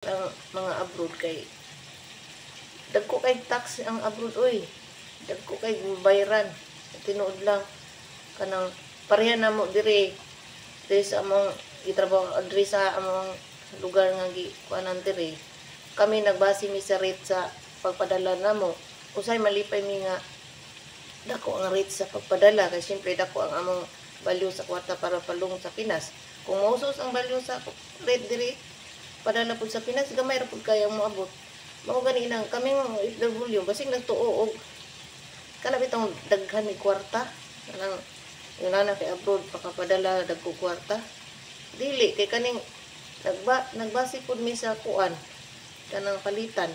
ang mga abroad kay dagko kay tax ang abroad oy. Dagko kay bayaran. Tinuod lang kanang pareha na mo diri sa among gitrabaho diri sa among lugar nga kuanan diri. Kami nagbase mi sa rate sa pagpadala namo. Usay malipay mi nga dako ang rate sa pagpadala kay siyempre dako ang among value sa kwarta para palung sa Pinas. Kung mausos ang value sa rate diri padala pud sa Pinas gamay ra pud kaya mo abot. Mao gani nang kami mga OFW basig nagtuo og kana bitong daghan ni kwarta kanang yun na kay abroad pakapadala dagko kwarta dili kay kaning nagbase pud mi sa kuan kanang palitan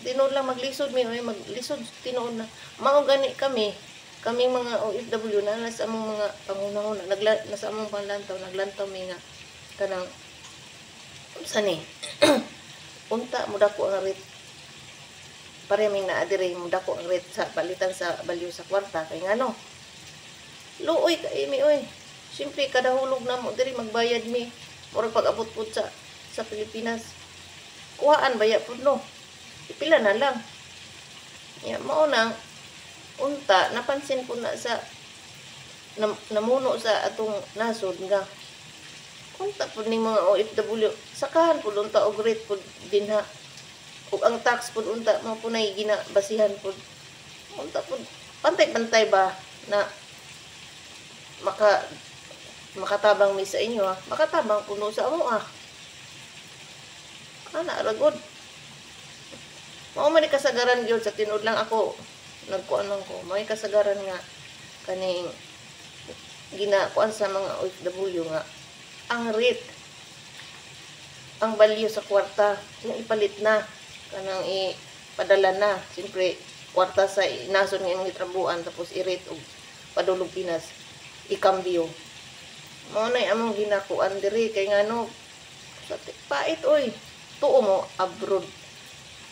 tinuod lang maglisod mi maglisod tinuod na mao gani kami mga OFW na nasa among mga pangunahon nasa among panlantaw naglantaw mi nga kanang unsa ni unta mo dako ang rate pareming na adire mo dako ang rate sa palitan sa value sa kwarta kay ngano luoy kay mi oy siyempre kada hulog na mo diri magbayad mi murag pag-abot pud sa Pilipinas kuhaan baya pud no ipila na lang ya mao nang unta napansin ko na sa namuno sa atong nasod nga unta pud ning mga OFW sakahan pud unta og rate pud dinha ug ang tax pud unta mo punay ginabasihan pud unta pud pantay-pantay ba na makatabang mi sa inyo makatabang puno sa amo ana ragod mao man kasagaran gyud sa tinud lang ako nagkuan lang ko may kasagaran nga kaning ginakuan sa mga OFW nga ang rate ang value sa kwarta yung ipalit na kanang ipadala na siyempre kwarta sa nasod nga imong gitrabuan tapos i-rate og padulong Pinas ikambyo mao nay among ginakuan diri kay ngano sa pait oy tuo mo abroad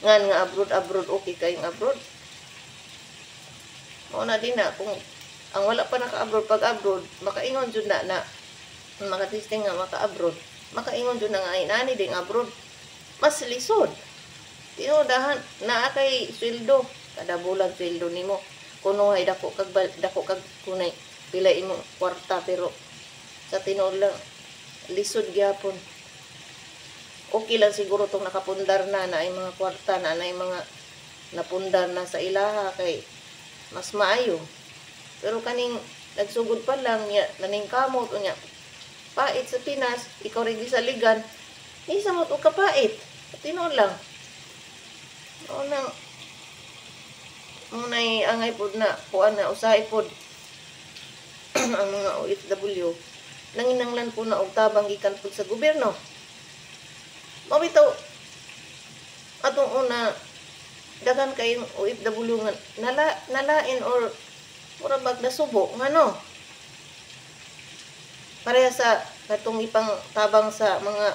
nga abroad okay kay ang abroad mao na din na kung ang wala pa naka-abroad pag abroad makaingon jud na makatesting nga maka-abroad makaingon jud na nga inani ding abroad mas lisod tinudahan naa kay sweldo kada bulan sweldo nimo kuno hay dako kag kunay pila imong kwarta pero sa tinuod lang lisod gyapon okay lang siguro tong nakapundar na ay mga kwarta na ay mga napundar na sa ilaha kay mas maayo pero kaning nagsugod pa lang niya naning kamot unya pait sa Pinas ikaw rin sa ligan isa mo og kapait tinuod lang unay angay pod na kuan na usahay pod ang mga OFW nanginanglan po na og tabang gikan pod sa gobyerno mabitaw atong una daghan kay OFW nga nalain or mura bag nasubo ngano pareha sa katong ipang tabang sa mga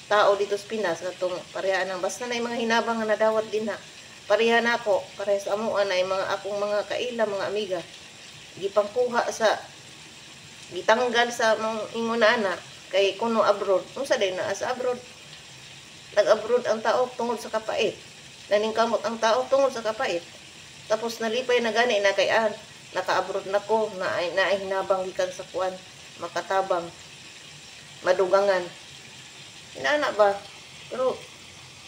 tao dito sa Pinas katong pareha nang basta na mga hinabang nga nadawat din ha pareha na ako pareha sa amuan ay mga akong mga kaila mga amiga gipangkuha sa gitanggal sa mga ingon na kay kuno abroad unsa day na sa abroad nag-abroad ang tao tungod sa kapait naningkamot ang tao tungod sa kapait tapos nalipay na gani na kay naka-abroad na ko na ay hinabang gikan sa kuan makatabang madugangan inana ba pero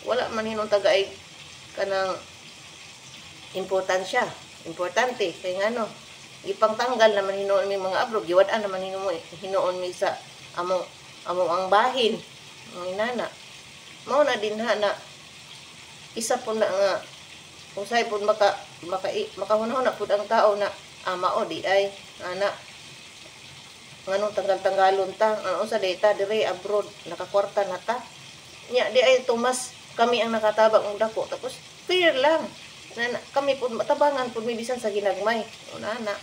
wala man hinong tagaig kanang importante kay ngano ipangtanggal naman hinuon mi mga abroad giwad-an naman hinuon mi sa among ang bahin ang inana mao na dinha na isa po na nga usay po makahunahon na po ang tao na mao di ay ana nganong tanggal-tanggalon ta unsa data dire abroad nakakwarta na ta nya di ay tumas kami ang nakatabang og dako tapos fair lang na kami pud matabangan pud mi bisan sa ginagmay una na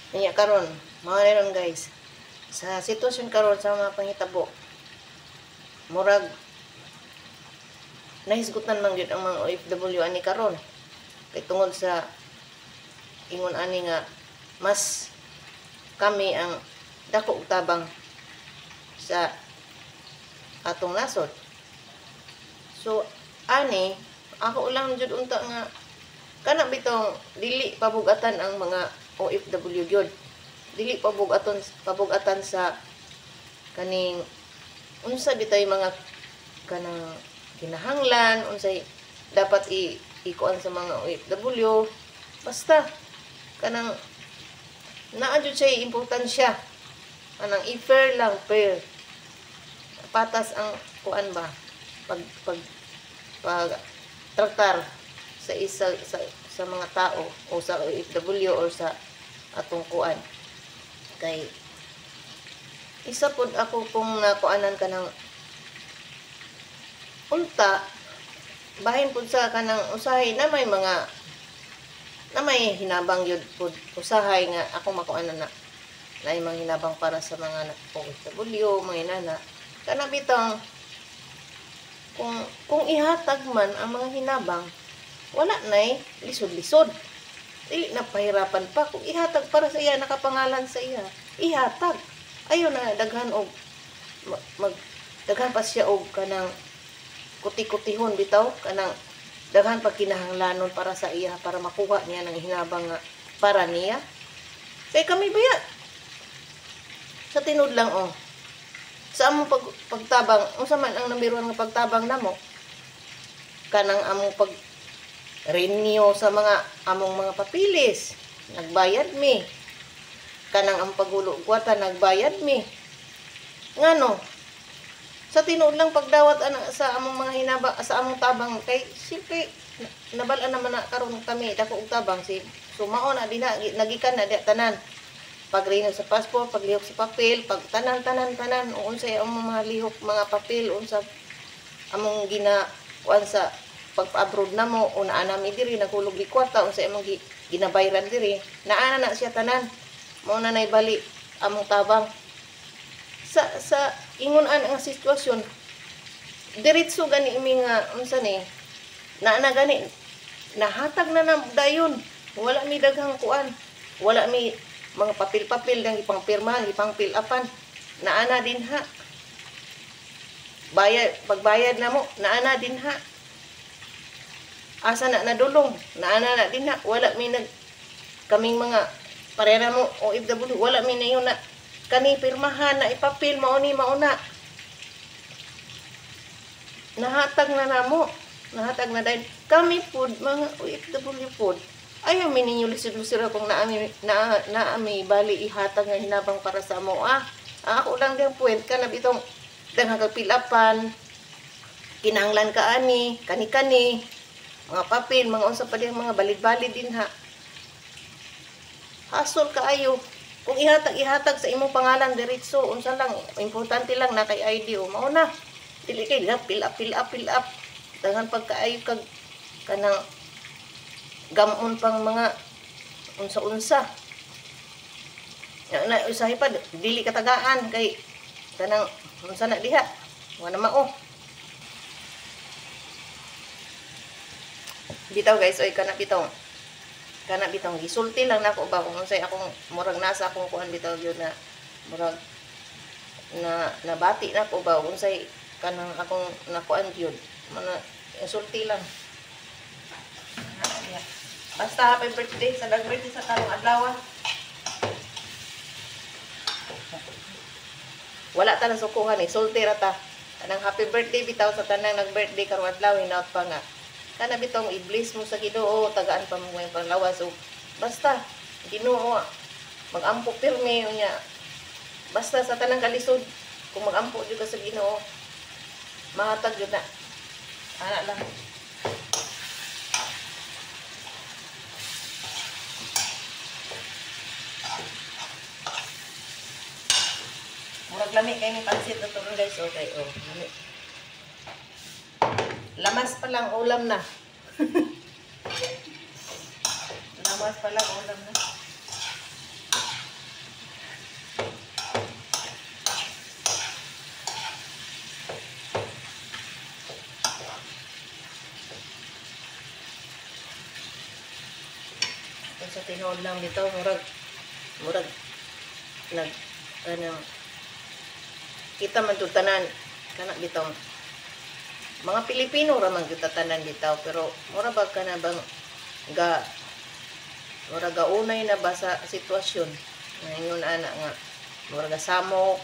Niya karon, mga ron guys. Sa sitwasyon karon sa mga panghitabo, murag nahisgutan man gyud ang mga OFW ani karon. Kay tungod sa ingon ani nga mas kami ang dako og tabang sa atong nasod. So ani ako lang jud unta nga kana bitong dili pabugatan ang mga OFW gyud. Dili pabugatan sa kaning unsa bitay mga kanang kinahanglan, unsay dapat ikuan sa mga OFW. Basta kanang naa jud siya importansya. Kanang i-fair lang, fair. Patas ang kuan ba pag traktar sa isa sa mga tao o sa OFW or sa atong kuan. Kay isa pod ako kung nakuanan ka ng unta bahin pod sa kanang usahay na may mga na may hinabang yun pod usahay nga ako makuanan na may mga hinabang para sa mga OFW, mga inana kana bitang kung ihatag man ang mga hinabang wala nay lisod-lisod. Dili na pahirapan pa kung ihatag para sa iya, nakapangalan sa iya. Ihatag. Ayo na daghan og daghan pa siya og kanang kuti-kutihon bitaw kanang daghan pa kinahanglanon para sa iya para makuha niya ng hinabang nga para niya. Kay kami baya sa tinud lang sa among pagtabang unsa man ang number 1 nga pagtabang namo kanang among pag renew sa mga among mga papilis nagbayad mi kanang ang pagulo gwata nagbayad mi ngano sa tinuod lang pagdawat ana sa among mga hinaba sa among tabang kay siyempre nabal-an naman na karon kami dako og tabang si sumao na dinha nagikan na di tanan pag-renew sa passport paglihok sa papel pag tanan unsay among mga lihok mga papel unsa among kuan sa pag-abroad na mo o naa nami diri nagulog di kwarta unsay among ginabayran diri naa na siya tanan mao na nay bali among tabang sa ingon-an ang sitwasyon diretso gani imi nga unsa ni naa na gani nahatag na dayon wala mi daghang kuan wala mi mga papel-papel nang ipangpirmahan ipang-fill-upan naa na dinha pagbayad na mo naa na dinha asa na nadulong naana na din na wala mi kaming mga parera mo OFW wala mi na yun na kani pirmahan na ipapil mauni mauna nahatag na namo nahatag na dahil kami pod mga OFW pod ayaw mi ninyo lisod-lisod kung naami bali ihatag nga hinabang para sa mo ako lang din point ka na bitong dang pilapan kinahanglan ka ani kani mga papel, mga unsa pa din mga balid-balid din ha. Hasol kaayo. Kung ihatag sa imong pangalan diretso, unsa lang importante lang na kay ID mao na. Dili kay fill up. Daghan pagkaayo kag kanang gamon pang mga unsa-unsa. Na usahay pa dili katagaan kay kanang unsa na diha. Wala mao. Bitaw guys, oy kana bitong gisulti lang nako ba kung unsay akong murag nasa akong kuan bitaw gyud na murag na nabati nako ba unsay kanang akong nakuan gyud mana insulti lang basta happy birthday sa birthday sa karong adlaw wala ta na sukuhan sulti ra ta kanang happy birthday bitaw sa tanang nag-birthday karong adlaw hinaut pa nga kana bitong i-bless mo sa Ginoo tagaan pa mo yung panglawas o basta Ginoo magampo pirmi unya basta sa tanang kalisod kung magampo jud ka sa Ginoo mahatag jud na ana lang murag lami kay ni pansit na to guys okay lami. Lamas pa lang ulam na. Lamas pa lang ulam na. tinuod lang bitaw murag nag kanang kita man tud tanan kana bitaw mga Pilipino ra man kita tanan bitaw pero mura ba kana bang ga mura ga unay na ba sa sitwasyon ngayon ana nga mura ga samok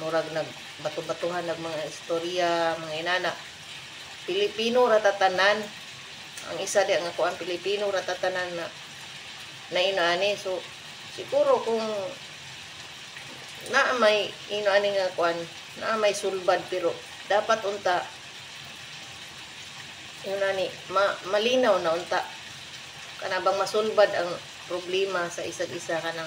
murag nag bato-batuhan nag mga istorya mga inana Pilipino ra tatanan ang isa di nga kuan Pilipino ra tatanan na inaani so siguro kung na may inaani nga kuan na may sulbad pero dapat unta yun ani malinaw na unta kana bang masulbad ang problema sa isa't isa kanang